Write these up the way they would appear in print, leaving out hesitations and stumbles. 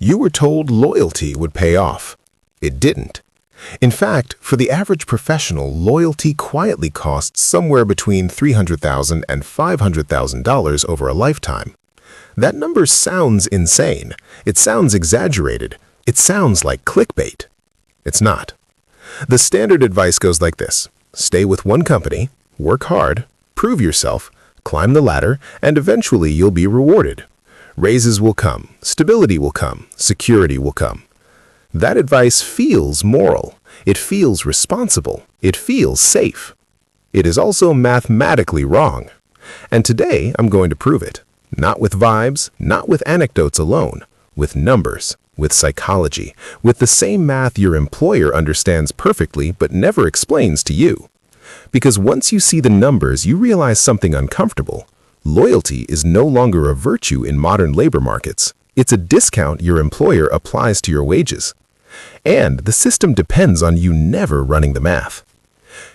You were told loyalty would pay off. It didn't. In fact, for the average professional, loyalty quietly costs somewhere between $300,000 and $500,000 over a lifetime. That number sounds insane. It sounds exaggerated. It sounds like clickbait. It's not. The standard advice goes like this: stay with one company, work hard, prove yourself, climb the ladder, and eventually you'll be rewarded. Raises will come, stability will come, security will come. That advice feels moral. It feels responsible. It feels safe. It is also mathematically wrong. And today I'm going to prove it. Not with vibes, not with anecdotes alone, with numbers, with psychology, with the same math your employer understands perfectly but never explains to you. Because once you see the numbers, you realize something uncomfortable. Loyalty is no longer a virtue in modern labor markets. It's a discount your employer applies to your wages. And the system depends on you never running the math.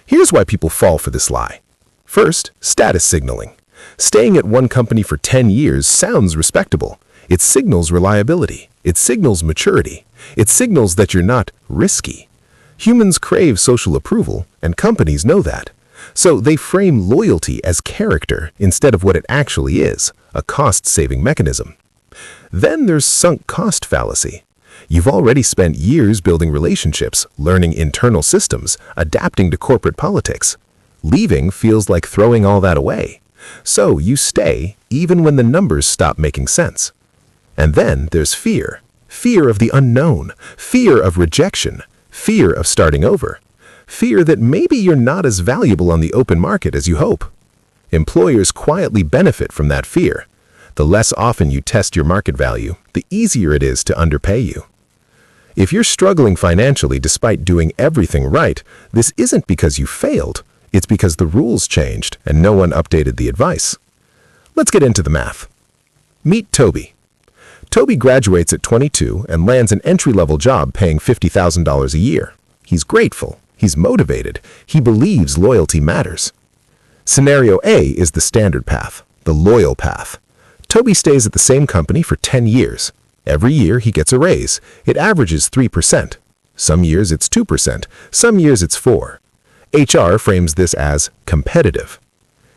Here's why people fall for this lie. First, status signaling. Staying at one company for 10 years sounds respectable. It signals reliability. It signals maturity. It signals that you're not risky. Humans crave social approval, and companies know that. So they frame loyalty as character instead of what it actually is, a cost-saving mechanism. Then there's sunk cost fallacy. You've already spent years building relationships, learning internal systems, adapting to corporate politics. Leaving feels like throwing all that away. So you stay even when the numbers stop making sense. And then there's fear. Fear of the unknown, fear of rejection, fear of starting over, fear that maybe you're not as valuable on the open market as you hope. Employers quietly benefit from that fear. The less often you test your market value, the easier it is to underpay you. If you're struggling financially despite doing everything right, this isn't because you failed. It's because the rules changed and no one updated the advice. Let's get into the math. Meet Toby. Toby graduates at 22 and lands an entry-level job paying $50,000 a year. He's grateful. He's motivated. He believes loyalty matters. Scenario A is the standard path, the loyal path. Toby stays at the same company for 10 years. Every year he gets a raise. It averages 3%. Some years it's 2%. Some years it's 4%. HR frames this as competitive.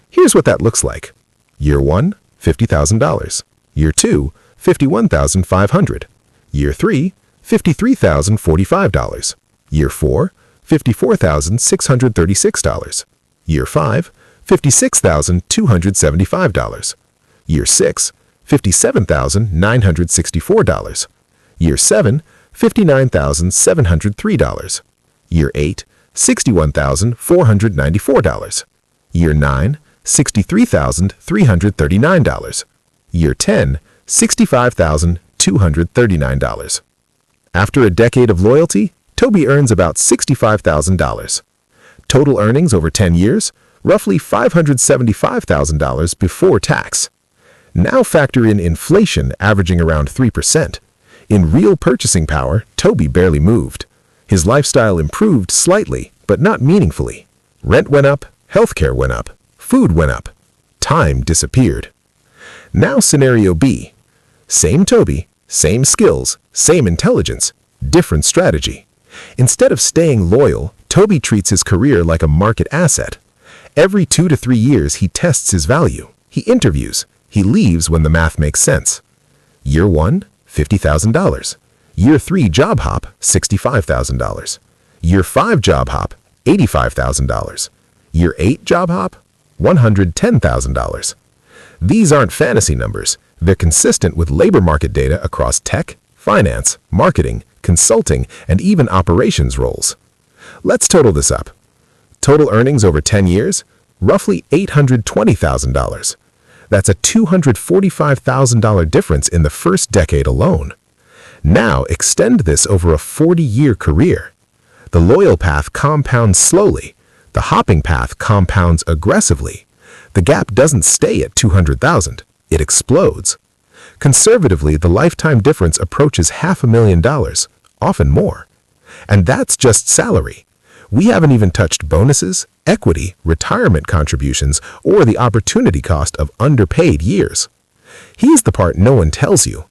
Here's what that looks like. Year 1, $50,000. Year 2, $51,500. Year 3, $53,045. Year 4, $54,636. Year 5, $56,275. Year 6, $57,964. Year 7, $59,703. Year 8, $61,494. Year 9, $63,339. Year 10, $65,239. After a decade of loyalty, Toby earns about $65,000. Total earnings over 10 years, roughly $575,000 before tax. Now factor in inflation averaging around 3%. In real purchasing power, Toby barely moved. His lifestyle improved slightly, but not meaningfully. Rent went up, healthcare went up, food went up. Time disappeared. Now scenario B. Same Toby, same skills, same intelligence, different strategy. Instead of staying loyal, Toby treats his career like a market asset. Every 2 to 3 years he tests his value. He interviews. He leaves when the math makes sense. Year 1, $50,000. Year 3 job hop, $65,000. Year 5 job hop, $85,000. Year 8 job hop, $110,000. These aren't fantasy numbers. They're consistent with labor market data across tech, finance, marketing, consulting, and even operations roles. Let's total this up. Total earnings over 10 years, roughly $820,000. That's a $245,000 difference in the first decade alone. Now extend this over a 40-year career. The loyal path compounds slowly. The hopping path compounds aggressively. The gap doesn't stay at $200,000. It explodes. Conservatively, the lifetime difference approaches $500,000, often more. And that's just salary. We haven't even touched bonuses, equity, retirement contributions, or the opportunity cost of underpaid years. Here's the part no one tells you.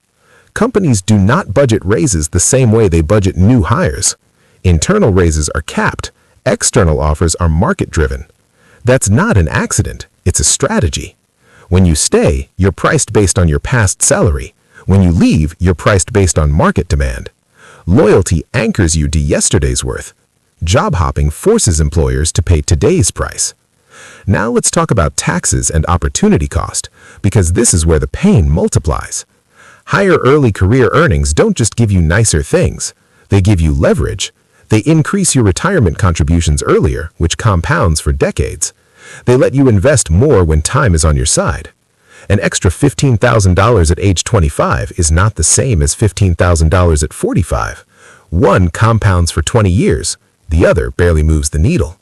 Companies do not budget raises the same way they budget new hires. Internal raises are capped. External offers are market-driven. That's not an accident, it's a strategy. When you stay, you're priced based on your past salary. When you leave, you're priced based on market demand. Loyalty anchors you to yesterday's worth. Job hopping forces employers to pay today's price. Now let's talk about taxes and opportunity cost, because this is where the pain multiplies. Higher early career earnings don't just give you nicer things. They give you leverage. They increase your retirement contributions earlier, which compounds for decades. They let you invest more when time is on your side. An extra $15,000 at age 25 is not the same as $15,000 at 45. One compounds for 20 years. The other barely moves the needle.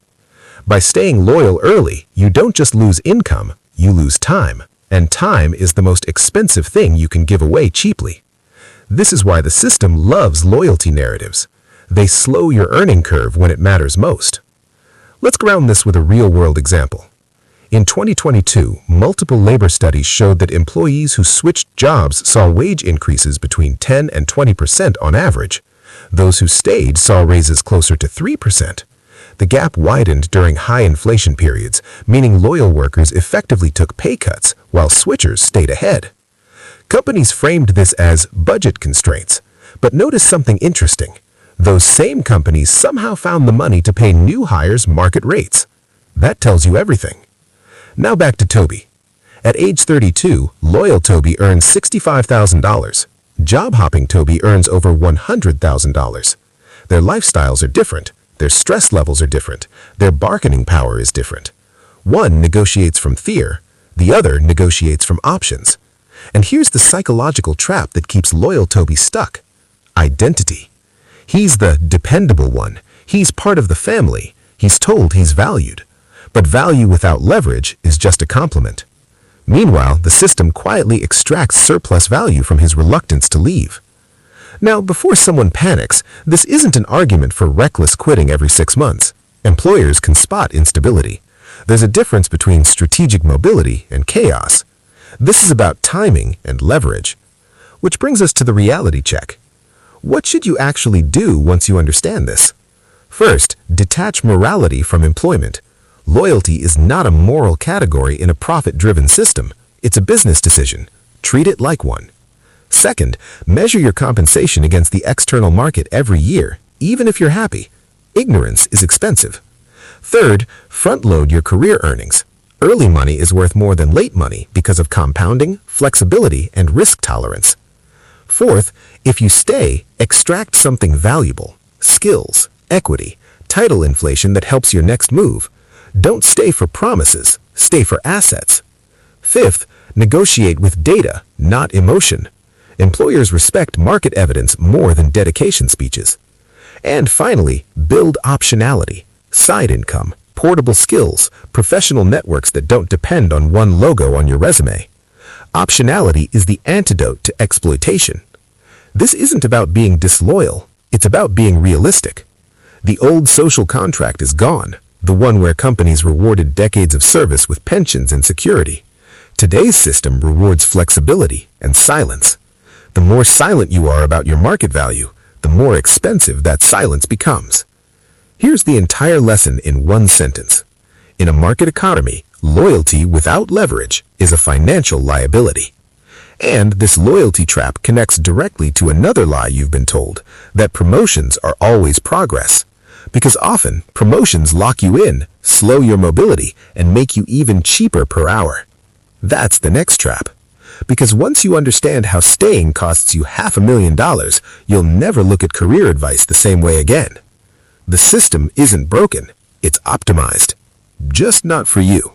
By staying loyal early, you don't just lose income, you lose time. And time is the most expensive thing you can give away cheaply. This is why the system loves loyalty narratives. They slow your earning curve when it matters most. Let's ground this with a real-world example. In 2022, multiple labor studies showed that employees who switched jobs saw wage increases between 10 and 20% on average. Those who stayed saw raises closer to 3%. The gap widened during high inflation periods, meaning loyal workers effectively took pay cuts while switchers stayed ahead. Companies framed this as budget constraints. But notice something interesting. Those same companies somehow found the money to pay new hires market rates. That tells you everything. Now back to Toby. At age 32, loyal Toby earns $65,000. Job-hopping Toby earns over $100,000. Their lifestyles are different. Their stress levels are different. Their bargaining power is different. One negotiates from fear. The other negotiates from options. And here's the psychological trap that keeps loyal Toby stuck. Identity. He's the dependable one. He's part of the family. He's told he's valued. But value without leverage is just a compliment. Meanwhile, the system quietly extracts surplus value from his reluctance to leave. Now, before someone panics, this isn't an argument for reckless quitting every 6 months. Employers can spot instability. There's a difference between strategic mobility and chaos. This is about timing and leverage. Which brings us to the reality check. What should you actually do once you understand this? First, detach morality from employment. Loyalty is not a moral category in a profit-driven system. It's a business decision. Treat it like one. Second, measure your compensation against the external market every year, even if you're happy. Ignorance is expensive. Third, front-load your career earnings. Early money is worth more than late money because of compounding, flexibility, and risk tolerance. Fourth, if you stay, extract something valuable. Skills, equity, title inflation that helps your next move. Don't stay for promises, stay for assets. Fifth, negotiate with data, not emotion. Employers respect market evidence more than dedication speeches. And finally, build optionality, side income, portable skills, professional networks that don't depend on one logo on your resume. Optionality is the antidote to exploitation. This isn't about being disloyal, it's about being realistic. The old social contract is gone, the one where companies rewarded decades of service with pensions and security. Today's system rewards flexibility and silence. The more silent you are about your market value, the more expensive that silence becomes. Here's the entire lesson in one sentence. In a market economy, loyalty without leverage is a financial liability. And this loyalty trap connects directly to another lie you've been told, that promotions are always progress. Because often, promotions lock you in, slow your mobility, and make you even cheaper per hour. That's the next trap. Because once you understand how staying costs you $500,000, you'll never look at career advice the same way again. The system isn't broken, it's optimized. Just not for you.